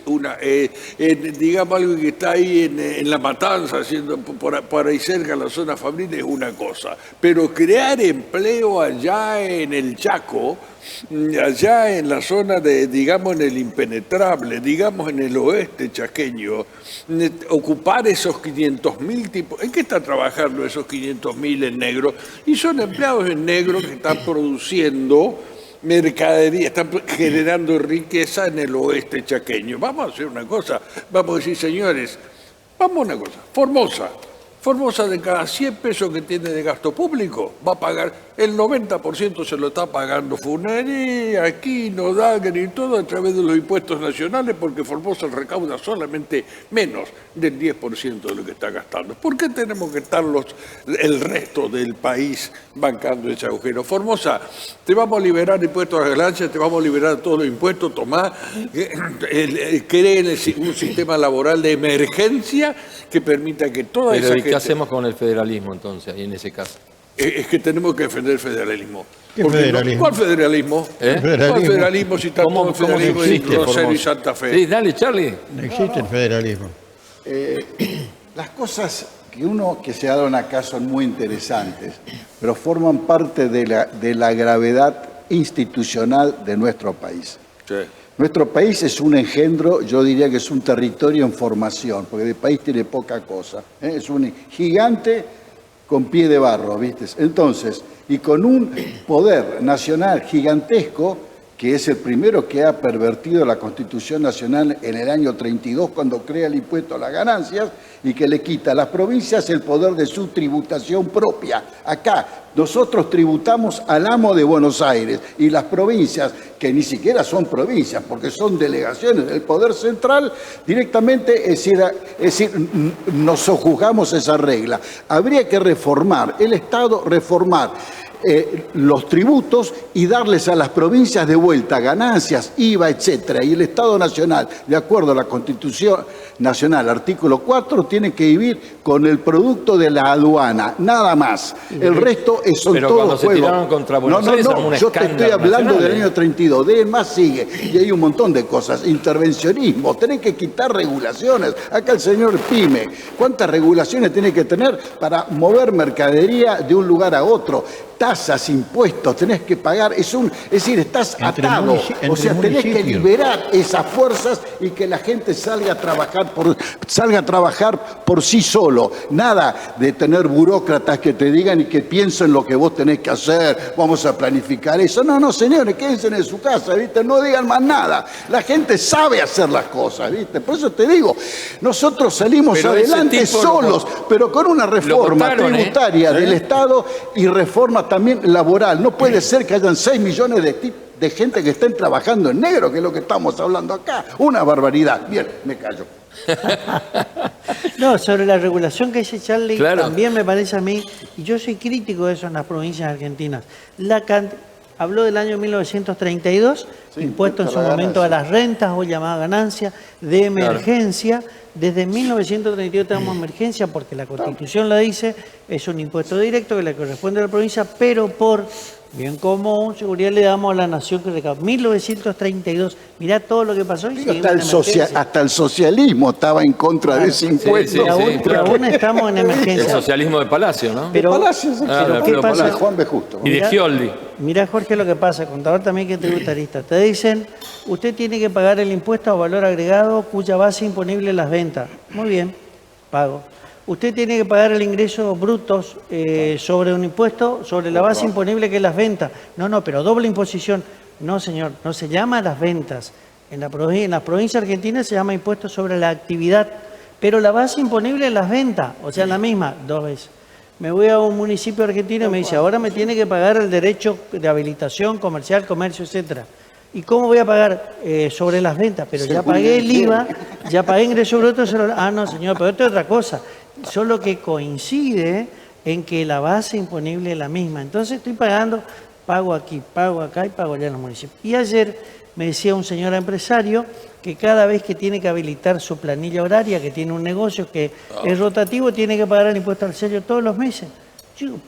digamos algo que está ahí en La Matanza, haciendo por ahí cerca la zona familiar, es una cosa, pero crear empleo allá en el Chaco, allá en la zona digamos en el impenetrable, digamos en el oeste chaqueño, ocupar esos 500.000 tipos, ¿en qué está trabajando esos 500.000 en negro? Y son empleados en negro que están produciendo mercadería, están generando riqueza en el oeste chaqueño. Vamos a hacer una cosa, vamos a decir, señores, vamos a una cosa, Formosa de cada 100 pesos que tiene de gasto público, va a pagar, el 90% se lo está pagando Funería, Aquino, Dagger y todo a través de los impuestos nacionales, porque Formosa recauda solamente menos del 10% de lo que está gastando. ¿Por qué tenemos que estar el resto del país bancando ese agujero? Formosa, te vamos a liberar impuestos a ganancias, te vamos a liberar todos los impuestos, tomá, creen un sistema laboral de emergencia que permita que toda esa gente... ¿Qué hacemos con el federalismo entonces, ahí en ese caso? Es que tenemos que defender el federalismo. ¿Qué federalismo? ¿Cuál federalismo? ¿Cuál federalismo si está todo el federalismo en Rosario y Santa Fe? Sí, dale, Charlie. No existe el federalismo. Las cosas que se ha dado acá son muy interesantes, pero forman parte de la gravedad institucional de nuestro país. Sí. Nuestro país es un engendro, yo diría que es un territorio en formación, porque el país tiene poca cosa. Es un gigante con pie de barro, ¿viste? Entonces, y con un poder nacional gigantesco que es el primero que ha pervertido la Constitución Nacional en el año 32 cuando crea el impuesto a las ganancias y que le quita a las provincias el poder de su tributación propia. Acá nosotros tributamos al amo de Buenos Aires y las provincias, que ni siquiera son provincias porque son delegaciones del poder central, directamente, es decir, nos sojuzgamos esa regla. Habría que reformar el Estado, reformar los tributos y darles a las provincias de vuelta ganancias, IVA, etcétera. Y el Estado Nacional, de acuerdo a la Constitución Nacional, artículo 4, tiene que vivir con el producto de la aduana, nada más. El resto son pero todos cuando se juegos. tiraron contra Buenos Aires, armó un yo te estoy escándalo hablando nacional, del año 32, de más sigue. Y hay un montón de cosas. Intervencionismo, tenés que quitar regulaciones. Acá el señor Pyme, ¿cuántas regulaciones tiene que tener para mover mercadería de un lugar a otro? Tasas, impuestos, tenés que pagar, es decir, estás atado, o sea, tenés que liberar esas fuerzas y que la gente salga a trabajar por sí solo, nada de tener burócratas que te digan y que piensen lo que vos tenés que hacer, vamos a planificar eso, no, señores, quédense en su casa, ¿viste? No digan más nada, la gente sabe hacer las cosas, ¿viste? Por eso te digo, nosotros salimos adelante solos, pero con una reforma tributaria del Estado y reforma también laboral. No puede ser que hayan 6 millones de gente que estén trabajando en negro, que es lo que estamos hablando acá. Una barbaridad. Bien, me callo. No, sobre la regulación que dice Charlie, claro, también me parece a mí, y yo soy crítico de eso en las provincias argentinas. Habló del año 1932, sí, impuesto en su momento a las rentas, hoy llamada ganancia, de emergencia. Claro. Desde 1932 tenemos emergencia porque la Constitución la dice, es un impuesto directo que le corresponde a la provincia, pero por bien común, seguridad le damos a la nación que recauda. 1932, mirá todo lo que pasó. Y hasta el socialismo estaba en contra de ese impuesto. Aún estamos en emergencia. El socialismo de Palacio, ¿no? Pero, Palacio, ¿qué pasa? De Juan B. Justo. Y de Scioldi. Mirá, Jorge, lo que pasa, contador también que es tributarista. Te dicen, usted tiene que pagar el impuesto a valor agregado cuya base imponible es las ventas. Muy bien, pago. Usted tiene que pagar el ingreso brutos sobre un impuesto, sobre la base imponible que es las ventas. No, pero doble imposición. No, señor, no se llama las ventas. En las provincias argentinas se llama impuesto sobre la actividad, pero la base imponible es las ventas, o sea, la misma, 2 veces. Me voy a un municipio argentino y me dice, ahora me tiene que pagar el derecho de habilitación comercial, comercio, etcétera. ¿Y cómo voy a pagar? Sobre las ventas, pero ya pagué el IVA, ya pagué ingreso bruto. No, señor, pero esto es otra cosa. Solo que coincide en que la base imponible es la misma. Entonces estoy pagando, pago aquí, pago acá y pago allá en los municipios. Y ayer me decía un señor empresario que cada vez que tiene que habilitar su planilla horaria, que tiene un negocio que es rotativo, tiene que pagar el impuesto al sello todos los meses. Yo digo,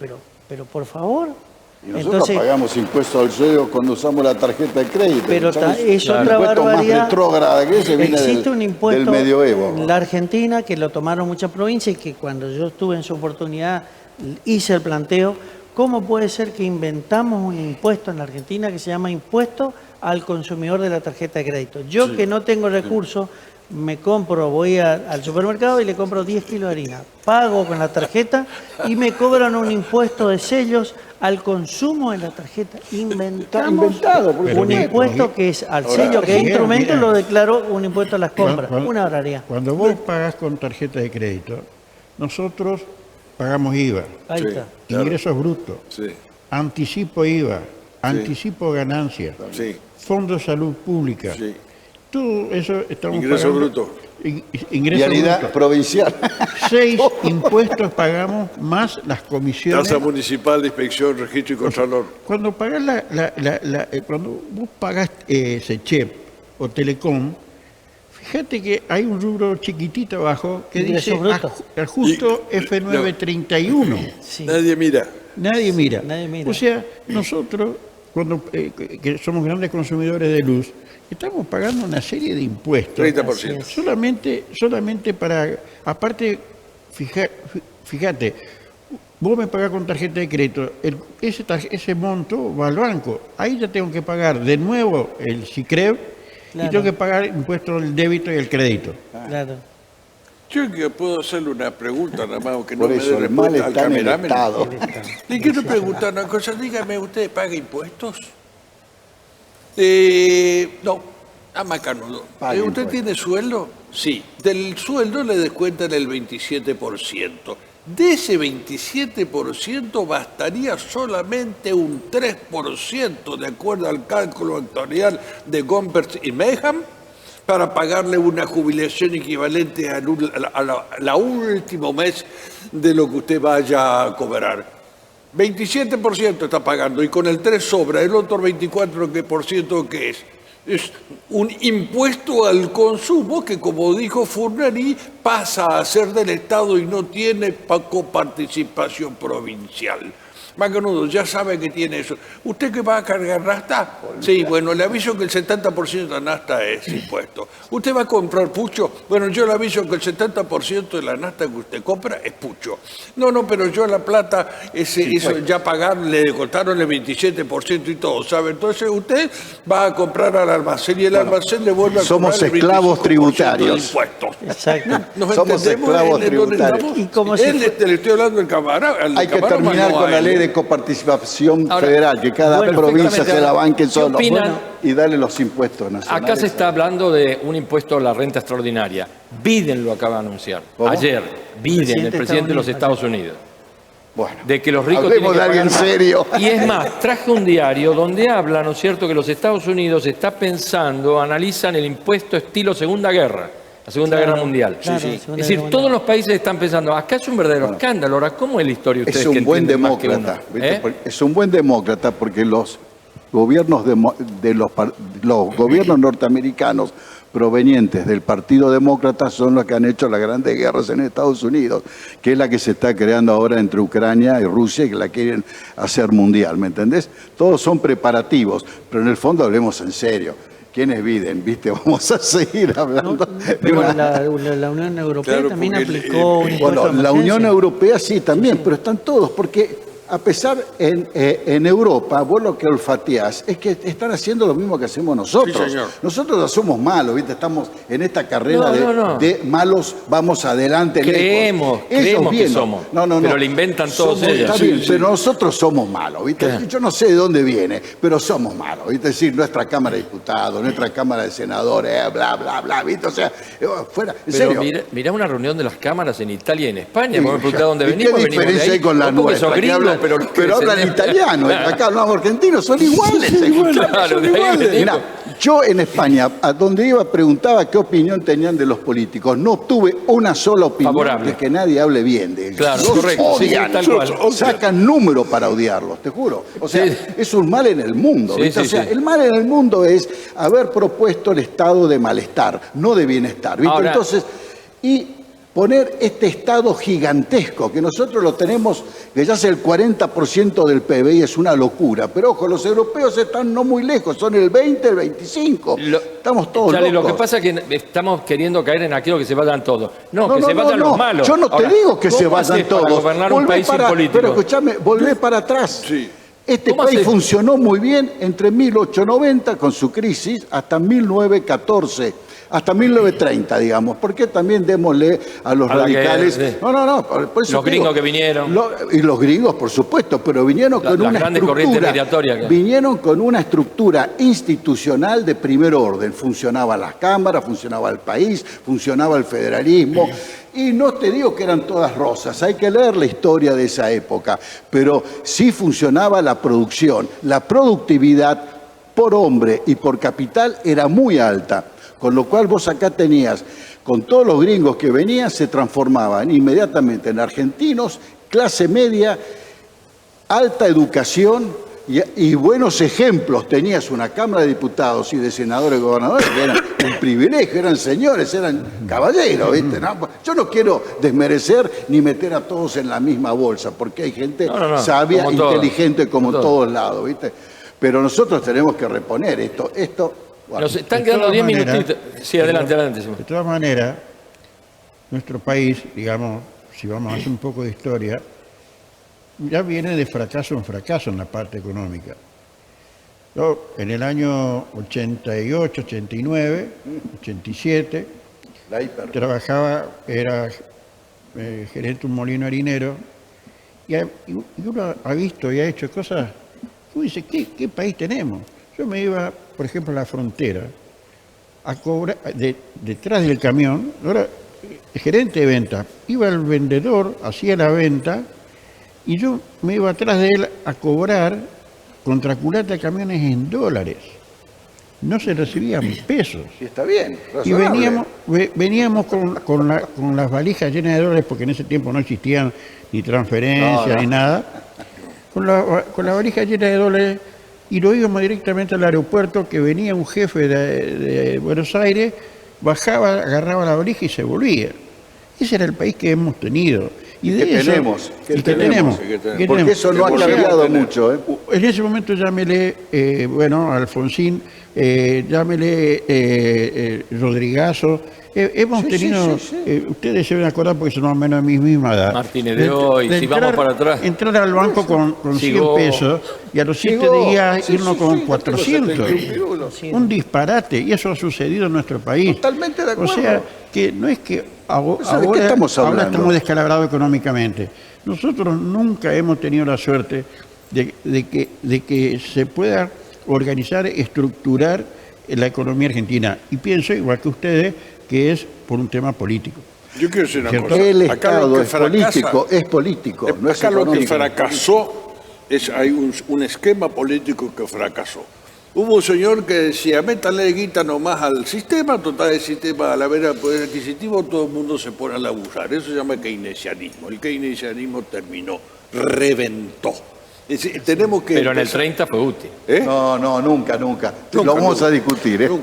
pero por favor. Y nosotros pagamos impuestos al sello cuando usamos la tarjeta de crédito. Pero es otra barbaridad. Más retrógrada que ese viene existe un impuesto del medioevo. En la Argentina que lo tomaron muchas provincias y que cuando yo estuve en su oportunidad hice el planteo. ¿Cómo puede ser que inventamos un impuesto en la Argentina que se llama impuesto al consumidor de la tarjeta de crédito? Yo que no tengo recursos, voy al supermercado y le compro 10 kilos de harina. Pago con la tarjeta y me cobran un impuesto de sellos al consumo de la tarjeta. Inventamos un impuesto que es al sello, que es instrumento, lo declaro un impuesto a las compras. Una barbaridad. Cuando vos pagás con tarjeta de crédito, nosotros pagamos IVA, ahí está. Ingresos brutos, anticipo IVA, anticipo ganancias, Fondo de Salud Pública. Todo eso estamos ingreso pagando. Bruto. Vialidad provincial. 6 impuestos pagamos más las comisiones. Tasa municipal de inspección, registro y contralor. Cuando pagás cuando vos pagás SECHEP o Telecom, fíjate que hay un rubro chiquitito abajo que dice ajusto F931. Sí. Nadie mira. Nadie mira. O sea, nosotros, cuando que somos grandes consumidores de luz, estamos pagando una serie de impuestos. 30%. Solamente para... Aparte, fíjate, vos me pagás con tarjeta de crédito, ese monto va al banco. Ahí ya tengo que pagar de nuevo el SICREV y tengo que pagar impuestos del débito y el crédito. Claro. Yo que puedo hacerle una pregunta nada más, aunque por no eso, me dé respuesta al cameramen. Le quiero preguntar una cosa, dígame, ¿usted paga impuestos? No, a Macanudo. Pague ¿Usted impuestos. tiene sueldo? Sí. Del sueldo le descuentan el 27%. De ese 27% bastaría solamente un 3%, de acuerdo al cálculo actuarial de Gompers y Mayhem, para pagarle una jubilación equivalente a la último mes de lo que usted vaya a cobrar. 27% está pagando y con el 3 sobra. El otro 24% ¿qué es? Es un impuesto al consumo que, como dijo Furnari, pasa a ser del Estado y no tiene coparticipación provincial. Macanudo, ya sabe que tiene eso. ¿Usted que va a cargar nafta? Sí, bueno, le aviso que el 70% de la nafta es impuesto. ¿Usted va a comprar pucho? Bueno, yo le aviso que el 70% de la nafta que usted compra es pucho. No, pero yo la plata, eso ya pagaron, le cortaron el 27% y todo, ¿sabe? Entonces usted va a comprar al almacén y el almacén le vuelve a somos cobrar el esclavos 25% tributarios. de impuestos. Exacto. ¿Nos Somos entendemos esclavos en dónde tributarios. estamos? Y como si Él, le estoy hablando del camarada. Hay que terminar con la ley de coparticipación Ahora, federal, que cada bueno, provincia se la banque ¿qué solo. opinan? Y darle los impuestos nacionales. Acá se está hablando de un impuesto a la renta extraordinaria. Biden lo acaba de anunciar. ¿Cómo? Ayer, Biden, el presidente de los Estados Estados Unidos. Bueno, De que los ricos hablemos tienen que de alguien pagar más. serio. Y es más, traje un diario donde habla, ¿no es cierto?, que los Estados Unidos está pensando, analizan el impuesto estilo Segunda Guerra, la Segunda Claro, Guerra Mundial. claro, Sí, la sí. Segunda Es decir, Guerra todos Mundial. los países están pensando, acá es un verdadero escándalo. Ahora, ¿cómo es la historia de ustedes Es un que buen entienden más que demócrata. uno? ¿viste? ¿Eh? Porque es un buen demócrata porque los gobiernos de los gobiernos norteamericanos provenientes del Partido Demócrata son los que han hecho las grandes guerras en Estados Unidos, que es la que se está creando ahora entre Ucrania y Rusia y que la quieren hacer mundial, ¿me entendés? Todos son preparativos, pero en el fondo hablemos en serio. ¿Quién es Biden? ¿Viste? Vamos a seguir hablando de Bueno, una... la Unión Europea Claro, también porque aplicó un impuesto Bueno, de la Unión emergencia. Europea sí también, pero están todos, porque a pesar en Europa, vos lo que olfateás es que están haciendo lo mismo que hacemos nosotros. Sí, señor. Nosotros no somos malos, ¿viste? Estamos en esta carrera No. de malos, vamos adelante. Creemos que somos, pero lo inventan todos ellos. Está Sí, bien, sí. pero nosotros somos malos, ¿viste? Claro. Yo no sé de dónde viene, pero somos malos, ¿viste? Es decir, nuestra Cámara de Diputados, nuestra Cámara de Senadores, bla, bla, bla, ¿viste? O sea, fuera, en Pero serio. mirá una reunión de las cámaras en Italia y en España. Me preguntar ya. dónde ¿Y venimos. ¿Qué venimos de diferencia ahí. hay con la No porque nuestra? son Que gringos, hablan- pero los que pero hablan descendemos- italiano. Acá hablamos argentinos, son iguales. Claro, de ahí venimos. Mirá, yo en España, a donde iba, preguntaba qué opinión tenían de los políticos. No tuve una sola opinión Favorable. de que nadie hable bien de ellos. Claro, Los correcto, sí, odian. tal cual. Sacan número para odiarlos, te juro. O sea, Sí. es un mal en el mundo. Sí, ¿viste? sí, O sea, sí. el mal en el mundo es haber propuesto el estado de malestar, no de bienestar. ¿viste? Ahora- Entonces, y poner este estado gigantesco, que nosotros lo tenemos, que ya es el 40% del PBI, es una locura. Pero ojo, los europeos están no muy lejos, son el 20, el 25. Estamos todos Charlie, locos. lo que pasa es que estamos queriendo caer en aquello que se vayan todos. No, que No, se no, vayan no, los malos. Yo no te Ahora, digo que se ¿cómo vayan haces para todos. gobernar un Volvé país sin políticos? Pero escúchame, volvé para atrás. Sí. Este ¿Cómo país haces? funcionó muy bien entre 1890 con su crisis hasta 1914. Hasta 1930, digamos, porque también démosle a los A la radicales. que- sí. No, por eso Los te digo, gringos que vinieron. y los gringos, por supuesto, pero vinieron con Las una grandes estructura. corrientes migratorias que- Vinieron con una estructura institucional de primer orden. Funcionaban las cámaras, funcionaba el país, funcionaba el federalismo. Y no te digo que eran todas rosas, hay que leer la historia de esa época, pero sí funcionaba la producción. La productividad por hombre y por capital era muy alta, con lo cual vos acá tenías, con todos los gringos que venían, se transformaban inmediatamente en argentinos, clase media, alta educación y buenos ejemplos. Tenías una Cámara de Diputados y de Senadores y Gobernadores que eran un privilegio, eran señores, eran caballeros, ¿viste? ¿No? Yo no quiero desmerecer ni meter a todos en la misma bolsa, porque hay gente No, sabia, como todos. inteligente como Como en todos. todos lados, ¿viste? Pero nosotros tenemos que reponer esto. Bueno, Nos están De quedando todas 10 maneras- minutitos. Sí, adelante, Simón. De todas maneras, nuestro país, digamos, si vamos a hacer un poco de historia, ya viene de fracaso en fracaso en la parte económica. Yo, en el año 88, 89, 87, la hiper. trabajaba, era gerente de un molino harinero, y uno ha visto y ha hecho cosas, uno dice, ¿qué país tenemos? Yo me iba por ejemplo, la frontera, a cobrar, detrás del camión, ahora el gerente de venta, iba el vendedor, hacía la venta, y yo me iba atrás de él a cobrar contra culata de camiones en dólares. No se recibían pesos. Y está bien, Y veníamos con las valijas llenas de dólares, porque en ese tiempo no existían ni transferencias ni nada, con la valija llena de dólares, y lo íbamos directamente al aeropuerto, que venía un jefe de Buenos Aires, bajaba, agarraba la valija y se volvía. Ese era el país que hemos tenido. Y de que eso, tenemos, y que tenemos. Porque eso no ha cambiado mucho. En ese momento llámele, a Alfonsín, llámele Rodrigazo. Hemos tenido, ustedes se van a acordar porque son más o menos de mi misma edad. Martínez de hoy, si vamos para atrás. Entrar al banco con 100 pesos y a los 7 días irnos con 400. Un disparate, y eso ha sucedido en nuestro país. Totalmente de acuerdo. O sea, que no es que ahora estamos hablando? estamos descalabrados económicamente. Nosotros nunca hemos tenido la suerte de que se pueda organizar, estructurar la economía argentina. Y pienso, igual que ustedes, que es por un tema político. Yo quiero decir una ¿Cierto? cosa. El Acá Estado lo que es político, no es acá lo que económico. fracasó hay un esquema político que fracasó. Hubo un señor que decía, métanle guita nomás al sistema, total el sistema a la vera del poder adquisitivo, todo el mundo se pone a laburar. Eso se llama keynesianismo. El keynesianismo terminó, reventó. Es decir, tenemos que Pero en el 30 fue útil. No, nunca. Lo vamos a discutir. ¿En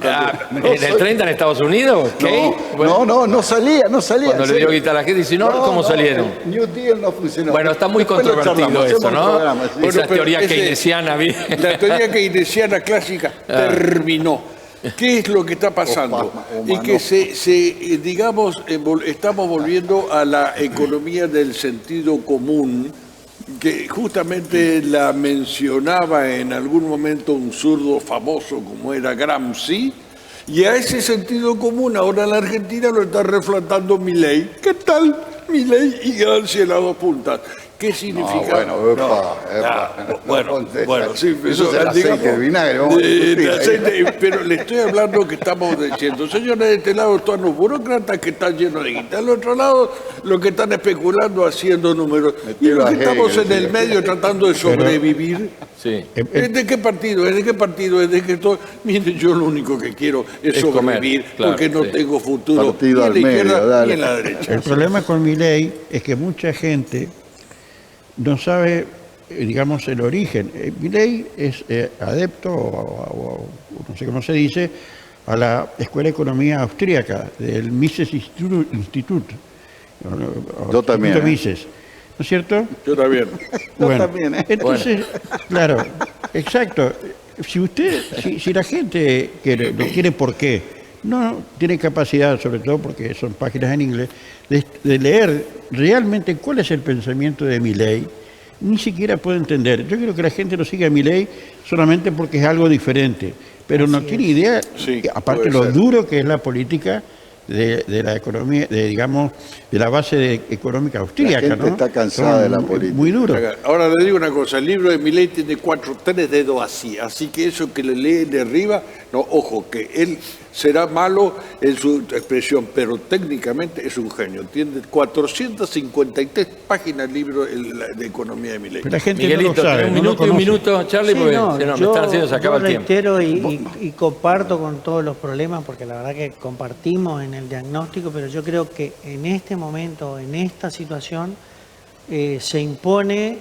el 30 en Estados Unidos? ¿Qué? No salía. Cuando le dio guita a la gente, dice, ¿cómo salieron? New Deal no funcionó. Bueno, está muy Después lo controvertido charlamos, eso, hacemos ¿no? un programa, sí. Esa teoría keynesiana. La teoría keynesiana clásica terminó. ¿Qué es lo que está pasando? Y que estamos volviendo a la economía del sentido común, que justamente la mencionaba en algún momento un zurdo famoso como era Gramsci, y a ese sentido común ahora en la Argentina lo está reflotando Milei. ¿Qué tal Milei y Gramsci en las dos puntas? ¿Qué significa? Bueno, sí, eso es el aceite de vinagre. Pero le estoy hablando que estamos diciendo, señores, de este lado están los burócratas que están llenos de guita, del otro lado los que están especulando haciendo números, y los que estamos en el medio tratando de sobrevivir. Sí. ¿Es de qué partido? ¿Es de qué partido? ¿Es de qué todo? Mire, yo lo único que quiero es sobrevivir, comer, claro, porque no tengo futuro Partido ni en al la medio, izquierda dale. ni en la derecha. El problema con Milei es que mucha gente no sabe, digamos, el origen. Milei es adepto, o no sé cómo se dice, a la Escuela de Economía Austríaca, del Mises Institut. Yo también. Mises, ¿no es cierto? Yo también. Bueno, también, entonces, claro, exacto. Si la gente lo quiere, ¿por qué? No tiene capacidad, sobre todo porque son páginas en inglés, de leer realmente cuál es el pensamiento de Milei, ni siquiera puede entender. Yo creo que la gente lo sigue a Milei solamente porque es algo diferente, pero no tiene idea, aparte lo duro que es la política de la economía, digamos, de la base económica austríaca. La gente está cansada de la política. Muy duro. Ahora le digo una cosa, el libro de Milei tiene 3 dedos así que eso que le lee de arriba, no, ojo, que él será malo en su expresión, pero técnicamente es un genio. Tiene 453 páginas el libro de economía de Milei. Pero la gente Miguelito, no lo sabe. un no lo minuto y un conoce. minuto, Charlie, porque si no, me están haciendo se acaba el tiempo. Reitero y comparto con todos los problemas, porque la verdad que compartimos en el diagnóstico, pero yo creo que en este momento, en esta situación, se impone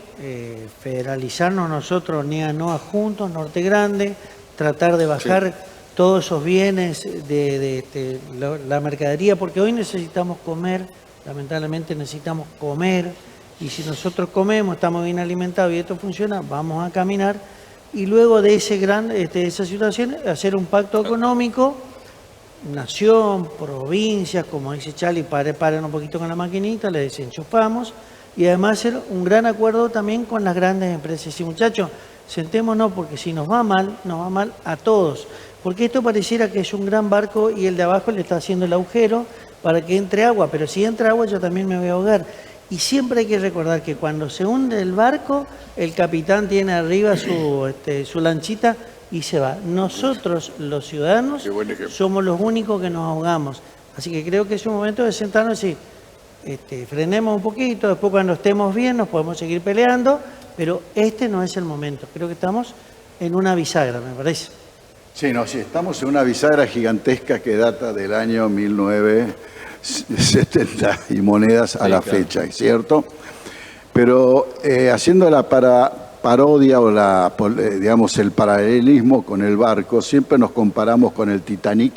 federalizarnos nosotros, NEA-NOA juntos, Norte Grande, tratar de bajar todos esos bienes de la mercadería, porque hoy necesitamos comer, lamentablemente necesitamos comer, y si nosotros comemos, estamos bien alimentados y esto funciona, vamos a caminar, y luego de esa situación, hacer un pacto económico, nación, provincias, como dice Charlie, paren un poquito con la maquinita, le desenchufamos, y además hacer un gran acuerdo también con las grandes empresas. Y muchachos, sentémonos, porque si nos va mal a todos. Porque esto pareciera que es un gran barco y el de abajo le está haciendo el agujero para que entre agua, pero si entra agua yo también me voy a ahogar. Y siempre hay que recordar que cuando se hunde el barco, el capitán tiene arriba su lanchita y se va. Nosotros, los ciudadanos, Qué buen ejemplo. somos los únicos que nos ahogamos. Así que creo que es un momento de sentarnos y decir, frenemos un poquito, después cuando estemos bien nos podemos seguir peleando, pero este no es el momento. Creo que estamos en una bisagra, me parece. Sí, estamos en una bisagra gigantesca que data del año 1970 y monedas a la fecha, ¿es cierto? Pero haciendo la parodia o digamos el paralelismo con el barco, siempre nos comparamos con el Titanic,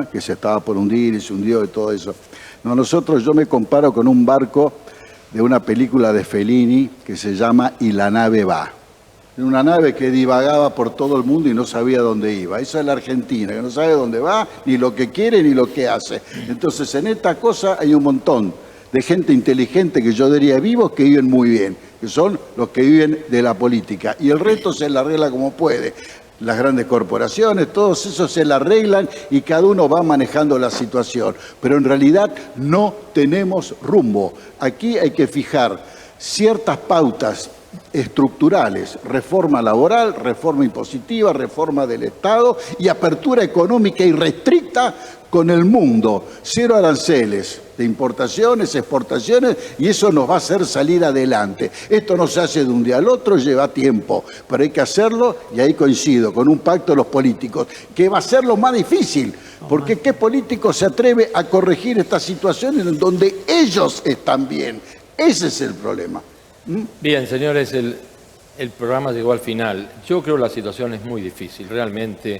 que se estaba por hundir y se hundió y todo eso. No, yo me comparo con un barco de una película de Fellini que se llama Y la nave va. Una nave que divagaba por todo el mundo y no sabía dónde iba. Esa es la Argentina, que no sabe dónde va, ni lo que quiere, ni lo que hace. Entonces, en esta cosa hay un montón de gente inteligente, que yo diría vivos, que viven muy bien, que son los que viven de la política. Y el resto se la arregla como puede. Las grandes corporaciones, todos esos se la arreglan y cada uno va manejando la situación. Pero en realidad no tenemos rumbo. Aquí hay que fijar ciertas pautas estructurales, reforma laboral, reforma impositiva, reforma del Estado y apertura económica irrestricta con el mundo. Cero aranceles de importaciones, exportaciones, y eso nos va a hacer salir adelante. Esto no se hace de un día al otro, lleva tiempo, pero hay que hacerlo, y ahí coincido con un pacto de los políticos, que va a ser lo más difícil, porque ¿qué político se atreve a corregir esta situación en donde ellos están bien? Ese es el problema. Bien, señores, el programa llegó al final. Yo creo que la situación es muy difícil, realmente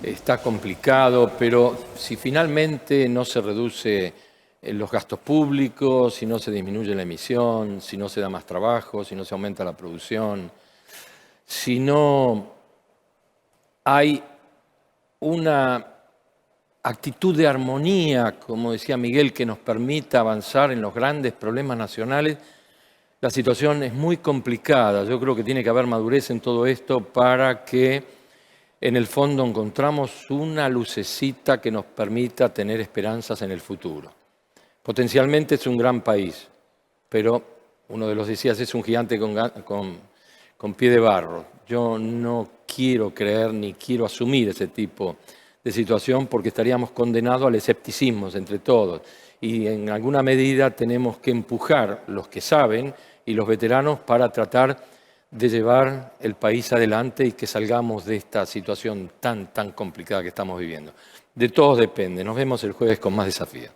está complicado, pero si finalmente no se reduce los gastos públicos, si no se disminuye la emisión, si no se da más trabajo, si no se aumenta la producción, si no hay una actitud de armonía, como decía Miguel, que nos permita avanzar en los grandes problemas nacionales, la situación es muy complicada. Yo creo que tiene que haber madurez en todo esto para que en el fondo encontramos una lucecita que nos permita tener esperanzas en el futuro. Potencialmente es un gran país, pero uno de los decías es un gigante con pie de barro. Yo no quiero creer ni quiero asumir ese tipo de situación porque estaríamos condenados al escepticismo entre todos. Y en alguna medida tenemos que empujar los que saben y los veteranos para tratar de llevar el país adelante y que salgamos de esta situación tan complicada que estamos viviendo. De todos depende. Nos vemos el jueves con más desafíos.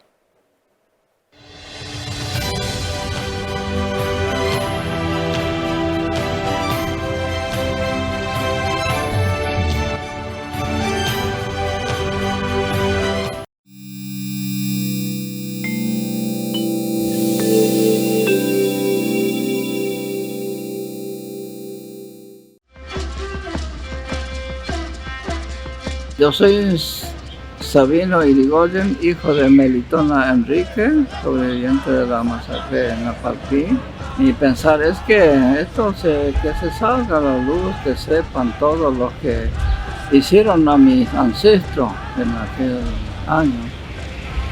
Yo soy Sabino Irigoyen, hijo de Melitona Enrique, sobreviviente de la masacre en Napalpí. Mi pensar es que que se salga a la luz, que sepan todos los que hicieron a mis ancestros en aquel año,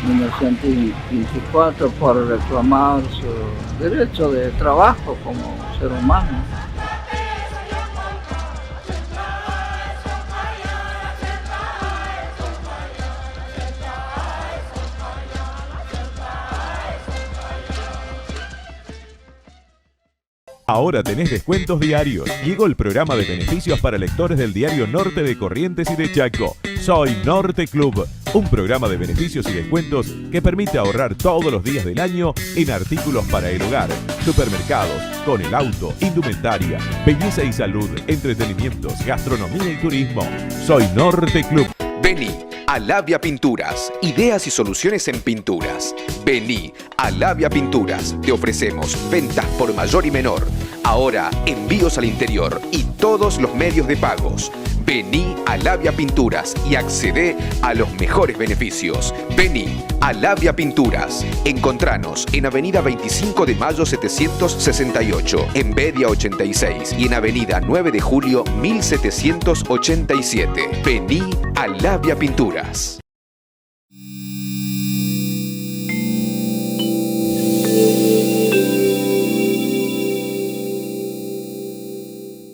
1924, por reclamar su derecho de trabajo como ser humano. Ahora tenés descuentos diarios. Llegó el programa de beneficios para lectores del diario Norte de Corrientes y de Chaco. Soy Norte Club, un programa de beneficios y descuentos que permite ahorrar todos los días del año en artículos para el hogar, supermercados, con el auto, indumentaria, belleza y salud, entretenimientos, gastronomía y turismo. Soy Norte Club. Vení a Labia Pinturas, ideas y soluciones en pinturas. Vení a Labia Pinturas, te ofrecemos ventas por mayor y menor. Ahora envíos al interior y todos los medios de pagos. Vení a Labia Pinturas y accedé a los mejores beneficios. Vení a Labia Pinturas. Encontranos en Avenida 25 de Mayo 768, en Bedia 86 y en Avenida 9 de Julio 1787. Vení a Labia Pinturas.